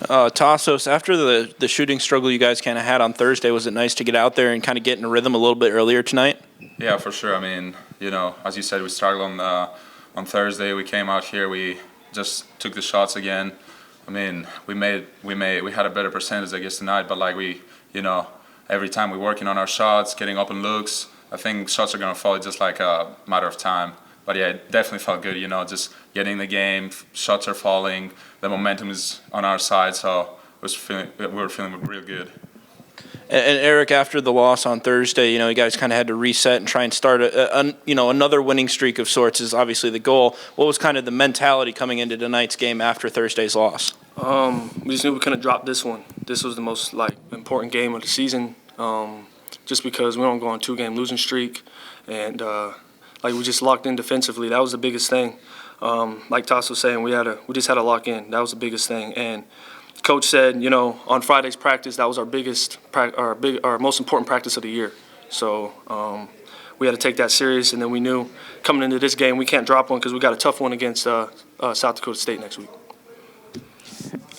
Tassos, after the shooting struggle you guys kind of had on Thursday, was it nice to get out there and kind of get in a rhythm a little bit earlier tonight? Yeah, for sure. I mean, as you said, we struggled on Thursday. We came out here, we just took the shots again. I mean, we had a better percentage, I guess, tonight. But like every time we're working on our shots, getting open looks, I think shots are gonna fall. It's just like a matter of time. But yeah, it definitely felt good. Just getting in the game, shots are falling, the momentum is on our side, so we were feeling real good. And Eric, after the loss on Thursday, you guys kind of had to reset and try and start another winning streak of sorts is obviously the goal. What was kind of the mentality coming into tonight's game after Thursday's loss? We just knew we couldn't drop this one. This was the most important game of the season, just because we don't go on a 2-game losing streak, and we just locked in defensively. That was the biggest thing. Like Tass was saying, we just had to lock in. That was the biggest thing. And Coach said, on Friday's practice, that was our most important practice of the year. So we had to take that serious, and then we knew coming into this game we can't drop one because we got a tough one against South Dakota State next week.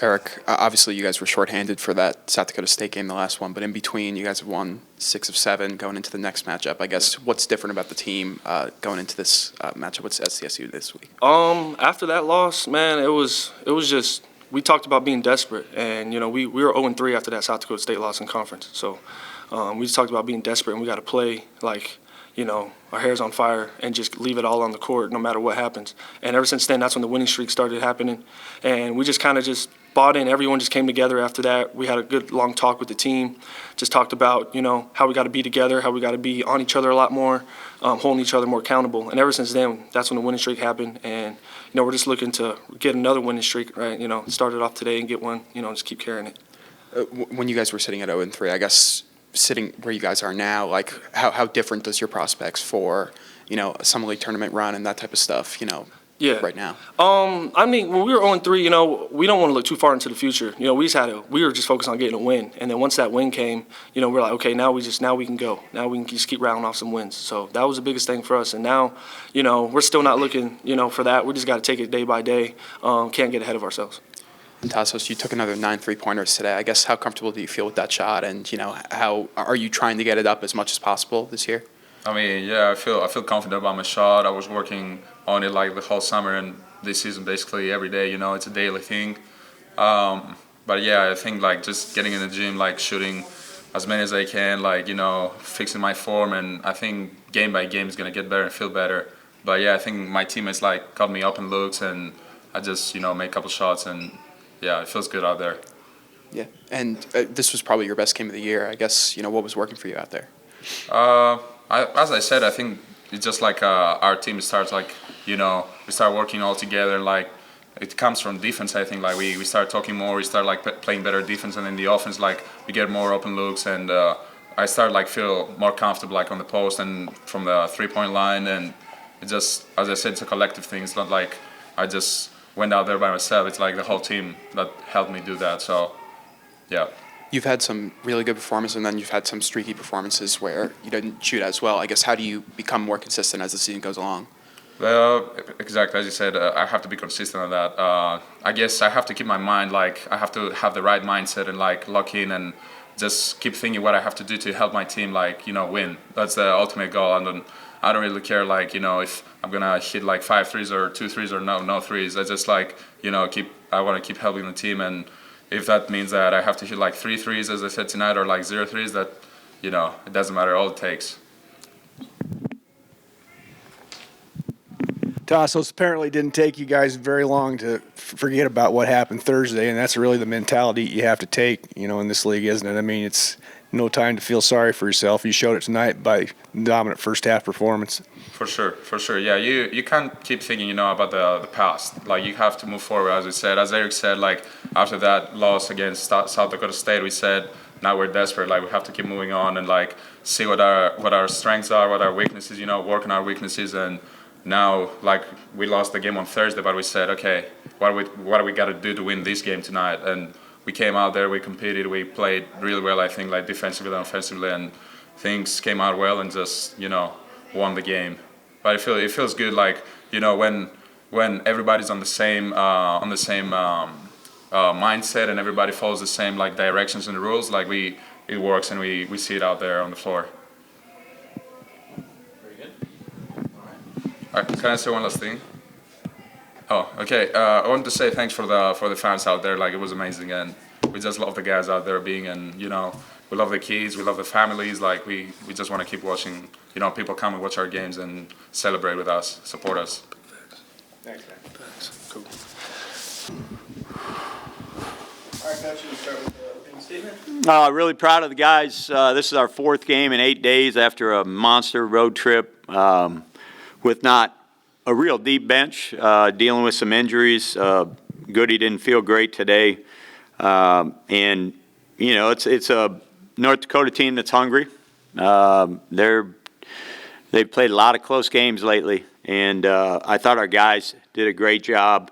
Eric, obviously you guys were shorthanded for that South Dakota State game, the last one, but in between you guys have won 6 of 7 going into the next matchup. I guess what's different about the team going into this matchup with SDSU this week? After that loss, man, it was just we talked about being desperate, and we were 0-3 after that South Dakota State loss in conference. So we just talked about being desperate, and we got to play our hair's on fire and just leave it all on the court no matter what happens. And ever since then, that's when the winning streak started happening. And we just kind of just bought in. Everyone just came together after that. We had a good long talk with the team. Just talked about, how we got to be together, how we got to be on each other a lot more, holding each other more accountable. And ever since then, that's when the winning streak happened. And, we're just looking to get another winning streak, right? Start it off today and get one, just keep carrying it. When you guys were sitting at 0-3, I guess sitting where you guys are now, how different does your prospects for, a summer league tournament run and that type of stuff, right now? I mean, when we were 0-3, we don't want to look too far into the future. We were just focused on getting a win. And then once that win came, we're like, okay, now we can go. Now we can just keep rattling off some wins. So that was the biggest thing for us. And now, we're still not looking, for that. We just got to take it day by day. Can't get ahead of ourselves. And Tassos, you took another 9 3-pointers today. I guess how comfortable do you feel with that shot? And, how are you trying to get it up as much as possible this year? I mean, yeah, I feel confident about my shot. I was working on it the whole summer and this season basically every day. It's a daily thing. But yeah, I think just getting in the gym, shooting as many as I can, fixing my form, and I think game by game is gonna get better and feel better. But yeah, I think my teammates got me open looks, and I just make a couple shots, and yeah, it feels good out there. Yeah, and this was probably your best game of the year. I guess what was working for you out there? As I said, I think it's just our team starts we start working all together. It comes from defense. I think we start talking more. We start playing better defense, and in the offense we get more open looks, and I start feel more comfortable on the post and from the 3-point line. And it just, as I said, it's a collective thing. It's not I just went out there by myself. It's the whole team that helped me do that. So yeah. You've had some really good performances, and then you've had some streaky performances where you didn't shoot as well. I guess how do you become more consistent as the season goes along? Well, exactly as you said, I have to be consistent on that. I guess I have to keep my mind I have to have the right mindset and lock in and just keep thinking what I have to do to help my team win. That's the ultimate goal. I don't really care if I'm gonna hit 5 threes or 2 threes or no threes. I just I want to keep helping the team, and if that means that I have to hit 3 threes, as I said tonight, or 0 threes, that, it doesn't matter, all it takes. Tassos, apparently didn't take you guys very long to forget about what happened Thursday, and that's really the mentality you have to take, in this league, isn't it? I mean, it's no time to feel sorry for yourself. You showed it tonight by dominant first-half performance. For sure. Yeah, you can't keep thinking, about the past. You have to move forward, as we said. As Eric said, after that loss against South Dakota State, we said, now we're desperate. We have to keep moving on and see what our strengths are, what our weaknesses, work on our weaknesses. And now, we lost the game on Thursday, but we said, okay, what do we got to do to win this game tonight? And we came out there, we competed, we played really well, I think, defensively and offensively, and things came out well and just, won the game. But it feels good, when everybody's on the same mindset and everybody follows the same like directions and rules, like it works and we see it out there on the floor. Very good. All right, can I say one last thing? Oh, okay. I wanted to say thanks for the fans out there. Like, it was amazing, and we just love the guys out there being, and we love the kids, we love the families. Like, we just want to keep watching. People come and watch our games and celebrate with us, support us. Thanks, man. Thanks. Cool. All right, Coach, you start with the opening statement. Really proud of the guys. This is our 4th game in 8 days after a monster road trip with not a real deep bench, dealing with some injuries. Goody didn't feel great today. And, it's a North Dakota team that's hungry. They've played a lot of close games lately, and I thought our guys did a great job.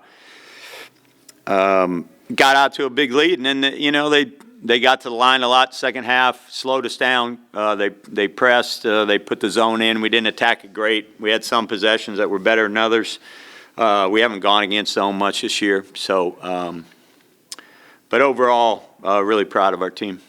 Got out to a big lead, and then, they got to the line a lot second half, slowed us down. They pressed, they put the zone in. We didn't attack it great. We had some possessions that were better than others. We haven't gone against zone much this year. So, but overall, really proud of our team.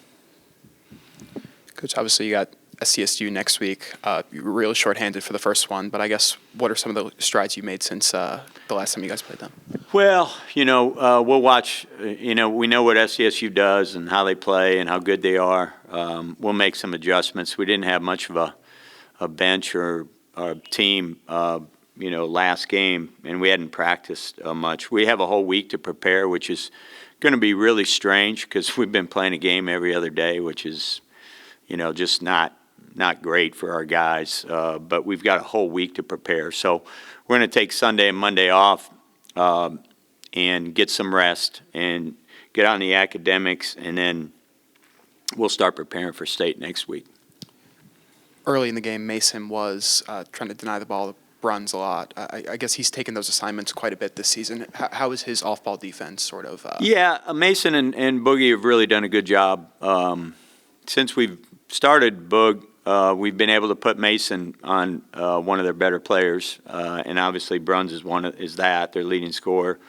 Coach, obviously you got SCSU next week. You were really shorthanded for the first one, but I guess what are some of the strides you made since the last time you guys played them? Well, we'll watch. We know what SCSU does and how they play and how good they are. We'll make some adjustments. We didn't have much of a bench or a team, last game, and we hadn't practiced much. We have a whole week to prepare, which is going to be really strange because we've been playing a game every other day, which is, just not great for our guys. But we've got a whole week to prepare. So we're going to take Sunday and Monday off. And get some rest and get on the academics, and then we'll start preparing for state next week. Early in the game, Mason was trying to deny the ball to Bruns a lot. I guess he's taken those assignments quite a bit this season. How is his off-ball defense sort of? Yeah, Mason and Boogie have really done a good job. Since we've started Boog, we've been able to put Mason on one of their better players, and obviously Bruns is their leading scorer.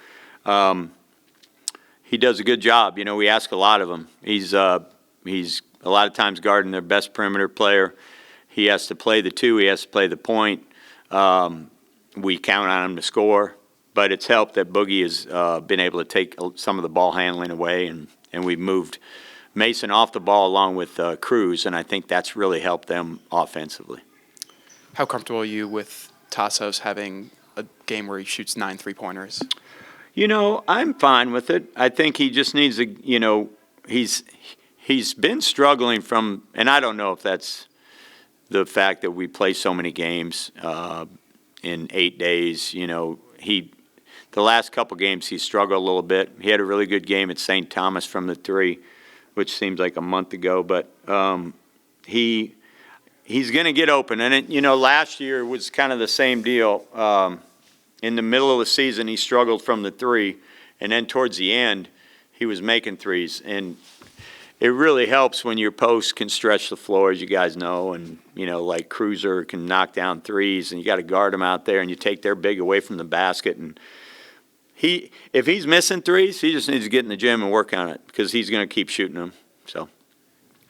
He does a good job. We ask a lot of him. He's a lot of times guarding their best perimeter player. He has to play the 2. He has to play the point. We count on him to score, but it's helped that Boogie has been able to take some of the ball handling away, and we've moved Mason off the ball along with Cruz, and I think that's really helped them offensively. How comfortable are you with Tassos having a game where he shoots 9 3-pointers? I'm fine with it. I think he just needs to, he's been struggling from, and I don't know if that's the fact that we play so many games in 8 days. The last couple games he struggled a little bit. He had a really good game at St. Thomas from the 3, which seems like a month ago, but he's going to get open. And, last year was kind of the same deal. In the middle of the season, he struggled from the 3, and then towards the end, he was making threes. And it really helps when your post can stretch the floor, as you guys know, and, like Cruiser can knock down threes, and you got to guard them out there, and you take their big away from the basket. And if he's missing threes, he just needs to get in the gym and work on it because he's going to keep shooting them. So,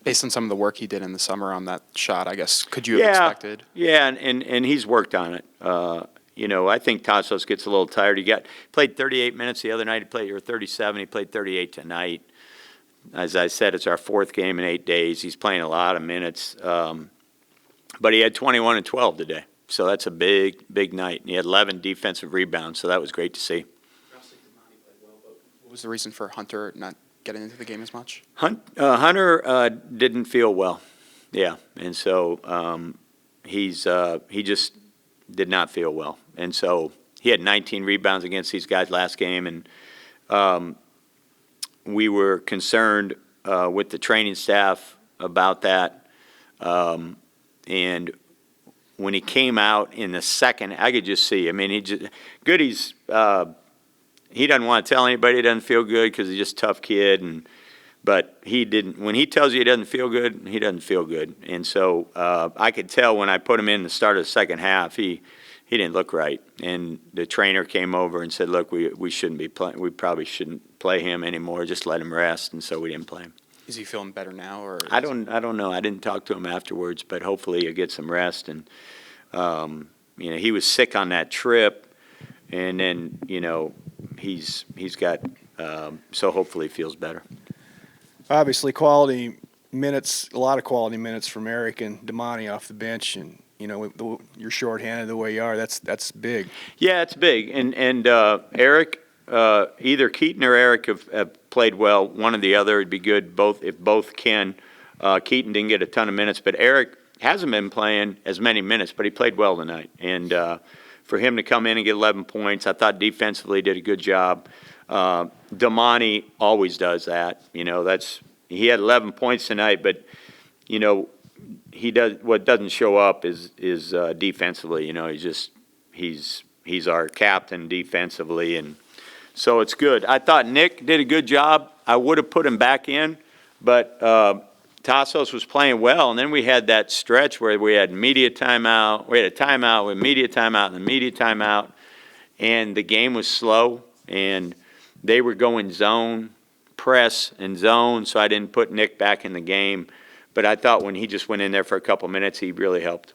based on some of the work he did in the summer on that shot, I guess, could you have expected? Yeah, and he's worked on it. I think Tassos gets a little tired. He played 38 minutes the other night. He played 37. He played 38 tonight. As I said, it's our 4th game in 8 days. He's playing a lot of minutes. But he had 21 and 12 today. So that's a big, big night. And he had 11 defensive rebounds, so that was great to see. What was the reason for Hunter not getting into the game as much? Hunter didn't feel well. Yeah, and so he just did not feel well. And so he had 19 rebounds against these guys last game, and we were concerned with the training staff about that. And when he came out in the second, I could just see. I mean, Goody's he doesn't want to tell anybody he doesn't feel good because he's just a tough kid. But he didn't. When he tells you he doesn't feel good, he doesn't feel good. And so I could tell when I put him in the start of the second half, he he didn't look right. And the trainer came over and said, look, we shouldn't be playing. We probably shouldn't play him anymore. Just let him rest. And so we didn't play him. Is he feeling better now, or? I don't know. I didn't talk to him afterwards, but hopefully he'll get some rest. And, he was sick on that trip. And then, he's got, so hopefully he feels better. Obviously, quality minutes, a lot of quality minutes from Eric and Damani off the bench, and you're shorthanded the way you are. That's big. Yeah, it's big. And Eric, either Keaton or Eric have played well. One or the other would be good. If both can. Keaton didn't get a ton of minutes, but Eric hasn't been playing as many minutes, but he played well tonight. And for him to come in and get 11 points, I thought defensively did a good job. Damani always does that. He had 11 points tonight, but he does what doesn't show up is defensively. He's our captain defensively, and so it's good. I thought Nick did a good job. I would have put him back in, but Tassos was playing well, and then we had that stretch where we had media timeout. We had a timeout with media timeout and a media timeout, and the game was slow, and they were going zone, press, and zone, so I didn't put Nick back in the game. But I thought when he just went in there for a couple minutes, he really helped.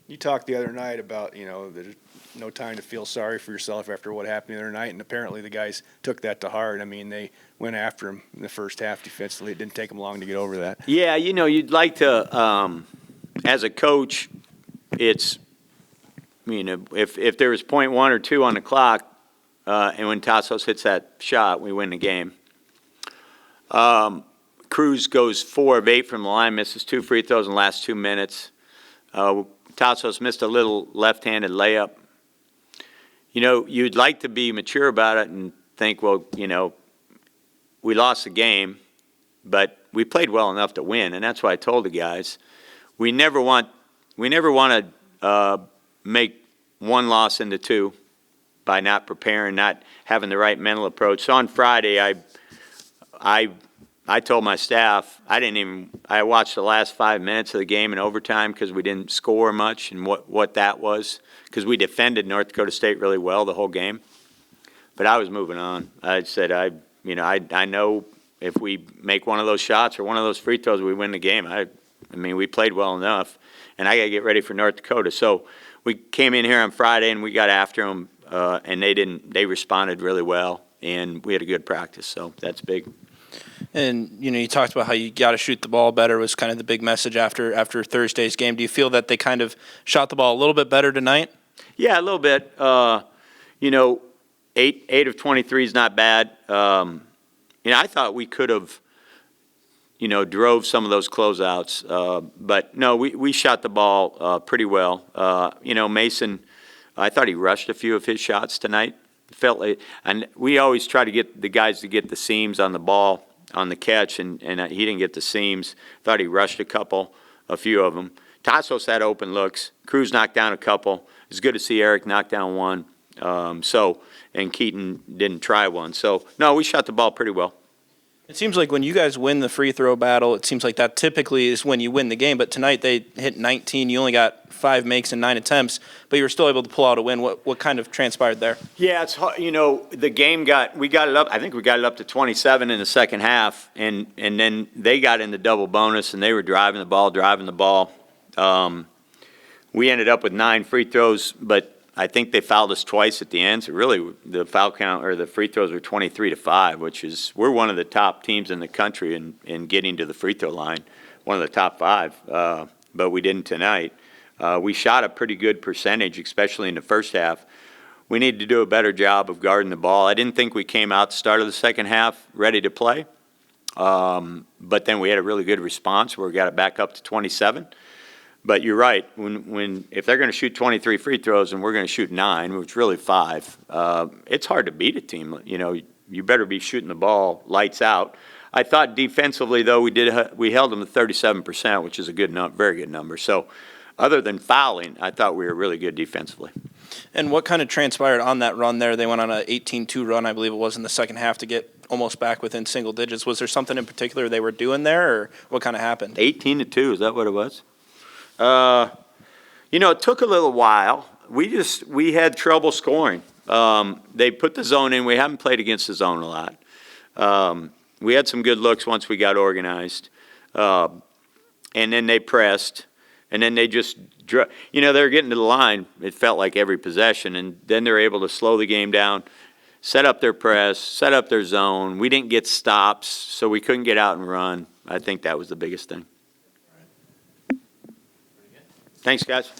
You talked the other night about, there's no time to feel sorry for yourself after what happened the other night, and apparently the guys took that to heart. I mean, they went after him in the first half defensively. It didn't take them long to get over that. Yeah, you'd like to, as a coach, it's, if there was 0.1 or 2 on the clock, and when Tassos hits that shot, we win the game. Cruz goes 4 of 8 from the line, misses 2 free throws in the last 2 minutes. Tassos missed a little left-handed layup. You'd like to be mature about it and think, well, we lost the game, but we played well enough to win, and that's why I told the guys, we never want to make one loss into 2 by not preparing, not having the right mental approach. So on Friday, I told my staff, I watched the last 5 minutes of the game in overtime because we didn't score much, and what that was, because we defended North Dakota State really well the whole game. But I was moving on. I said, I know if we make one of those shots or one of those free throws, we win the game. We played well enough, and I got to get ready for North Dakota. So we came in here on Friday, and we got after them, and they responded really well, and we had a good practice, so that's big. And, you talked about how you got to shoot the ball better was kind of the big message after Thursday's game. Do you feel that they kind of shot the ball a little bit better tonight? Yeah, a little bit. 8 of 23 is not bad. I thought we could have, drove some of those closeouts. But, no, we shot the ball pretty well. Mason, I thought he rushed a few of his shots tonight. Felt like, and we always try to get the guys to get the seams on the ball, on the catch, and he didn't get the seams. Thought he rushed a few of them. Tassos had open looks. Cruz knocked down a couple. It's good to see Eric knock down one. And Keaton didn't try one. So, no, we shot the ball pretty well. It seems like when you guys win the free throw battle, it seems like that typically is when you win the game. But tonight they hit 19. You only got 5 makes and 9 attempts, but you were still able to pull out a win. What kind of transpired there? Yeah, it's hard. The game we got it up. I think we got it up to 27 in the second half, and then they got into double bonus, and they were driving the ball. We ended up with 9 free throws, but I think they fouled us twice at the end. So really, the foul count or the free throws were 23-5, which is we're one of the top teams in the country in getting to the free throw line, one of the top 5. But we didn't tonight. We shot a pretty good percentage, especially in the first half. We need to do a better job of guarding the ball. I didn't think we came out the start of the second half ready to play. But then we had a really good response where we got it back up to 27. But you're right. If they're going to shoot 23 free throws and we're going to shoot 9, which is really 5, it's hard to beat a team. You better be shooting the ball lights out. I thought defensively, though, we held them to 37%, which is a very good number. So other than fouling, I thought we were really good defensively. And what kind of transpired on that run there? They went on an 18-2 run, I believe it was, in the second half to get almost back within single digits. Was there something in particular they were doing there, or what kind of happened? 18-2, is that what it was? It took a little while. we had trouble scoring. They put the zone in. We haven't played against the zone a lot. We had some good looks once we got organized. And then they pressed. And then they just, they were getting to the line, it felt like every possession. And then they're able to slow the game down, set up their press, set up their zone. We didn't get stops, so we couldn't get out and run. I think that was the biggest thing. Thanks, guys.